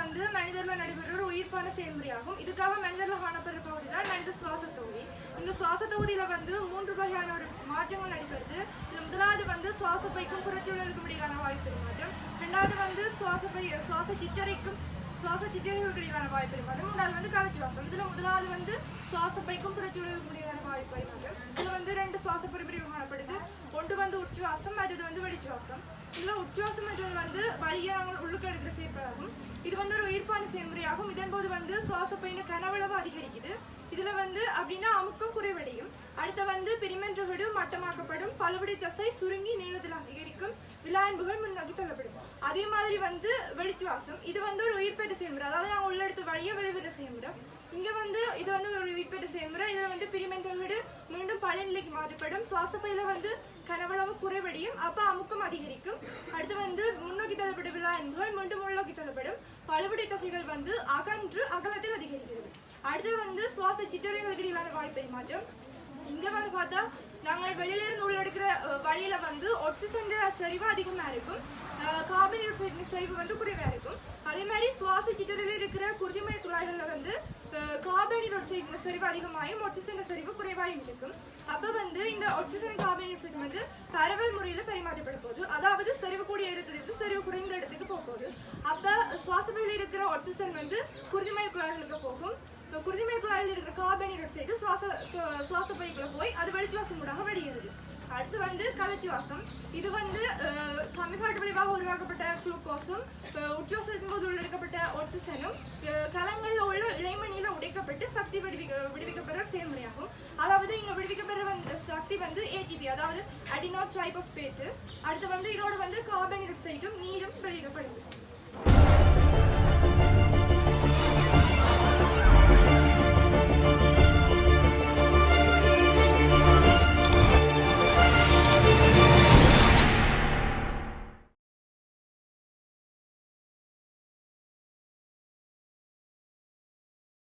வந்து மனிதர்ல நடைபெறுற ஒரு உயிர்ப்பான செயல்முறையாகும். இதுக்காக மனிதர்ல காணப்படுற பகுதி தான் மனித சுவாச தொகுதி. இந்த சுவாச தொகுதியில வந்து 3 வகையான ஒரு மாற்றங்கள் நடைபெறுது. இதுல முதலாவது வந்து சுவாச பைக்கும் புறச்சூழலுக்கும் இடையிலான வாயு பரிமாற்றம், இரண்டாவது வந்து சுவாச சிற்றறைகளுக்கு இடையிலான வாயு பரிமாற்றம், மூன்றாவது வந்து கலச்சுவாசம். இதுல முதலாவது வந்து சுவாச பைக்கும் புறச்சூழலுக்கும் இடையிலான வாயு பரிமாற்றம். இதுல வந்து 2 சுவாச பிரிவு காணப்படுது. ஒன்று வந்து உச்சுவாசம், மற்றது வந்து வெளிச்சுவாசம். இதுல உச்சுவாசம் என்றது வந்து வழியை நாங்கள் உள்ளுக்கு எடுக்கிற செயற்பாடாகும். இது வந்து ஒரு உயிர்ப்பான செயல்முறையாகும். இதன் போது வந்து சுவாச பையின் கனவளவு அதிகரிக்குது. இதுல வந்து அப்படின்னா அமுக்கம் குறைவடையும். அடுத்த வந்து பிரிமென்றகடு மட்டமாக்கப்படும், பழுவடை தசை சுருங்கி நீளத்தில் அதிகரிக்கும், விலாயன்புகள் முன்னோக்கி தள்ளப்படும். அதே மாதிரி வந்து வெளிச்சுவாசம், இது வந்து ஒரு உயிர்ப்பேற்ற செயல்முறை, அதாவது நாங்கள் உள்ளெடுத்த வழியை வெளிவிடுற செயல்முறை. இங்க வந்து இது வந்து ஒரு உயிர்ப்பேற்ற செயல்முறை. இதுல வந்து பிரிமென்றகடு மீண்டும் பழைய நிலைக்கு மாற்றப்படும், சுவாச பையில வந்து கனவளவு குறைவடையும், அப்ப அமுக்கம் அதிகரிக்கும். அடுத்து வந்து முன்னோக்கி தள்ளப்பட்ட விலாயன்புகள் மீண்டும் முன்னோக்கி தள்ளப்படும், பழுவடை தசைகள் வந்து அகன்று அகலத்தில் அதிகரிக்கிறது. அடுத்து வந்து சுவாச சிற்றறைகளுக்கு இடையிலான வாயு பரிமாற்றம். இங்க வந்து பார்த்தா நாங்கள் வெளியில இருந்து உள்ளெடுக்கிற வழியில வந்து ஆக்சிஜன் செறிவு அதிகமா இருக்கும், கார்பன் டை ஆக்சைடு செறிவு வந்து குறைவா இருக்கும். அதே மாதிரி சுவாச சிற்றறையில் இருக்கிற குருதிமய குழாய்கள்ல வந்து கார்பன் டை ஆக்சைடு செறிவு அதிகமாயும் ஆக்சிஜன் செறிவு குறைவாயும் இருக்கும். அப்ப வந்து இந்த ஆக்சிஜன் கார்பன் டை ஆக்சைடு வந்து பரவல் முறையில பரிமாற்றப்பட போகுது, அதாவது செறிவு கூடிய இடத்திலிருந்து செறிவு குறைந்த இடத்துக்கு போக போகுது. அப்ப சுவாச பையில இருக்கிற ஆக்சிஜன் வந்து குருதிமய குழாய்களுக்கு போகும், குருதிமய குழாயில் இருக்கிற கார்பன் டை ஆக்சைடு சுவாச பைக்குள்ள போய் அது வெளிச்சுவாசம் மூலமாக வெளியேறுது. அடுத்து வந்து கலச்சுவாசம். இது வந்து சமீபாட்டு விளைவாக உருவாக்கப்பட்ட குளுக்கோஸும் உச்சுவாசத்தின் போது உள்ளெடுக்கப்பட்ட ஆக்சிஜனும் கலங்களில் உள்ள இளைமணியில உடைக்கப்பட்டு சக்தி விடுவிக்கப்படுற செயல்முறையாகும். அதாவது இங்க விடுவிக்கப்படுற சக்தி வந்து ATP, அதாவது அடினோ ட்ரைபாஸ்பேட். அடுத்து வந்து இதோட வந்து கார்பன் டை ஆக்சைடும் நீரும் வெளியிடப்படுது.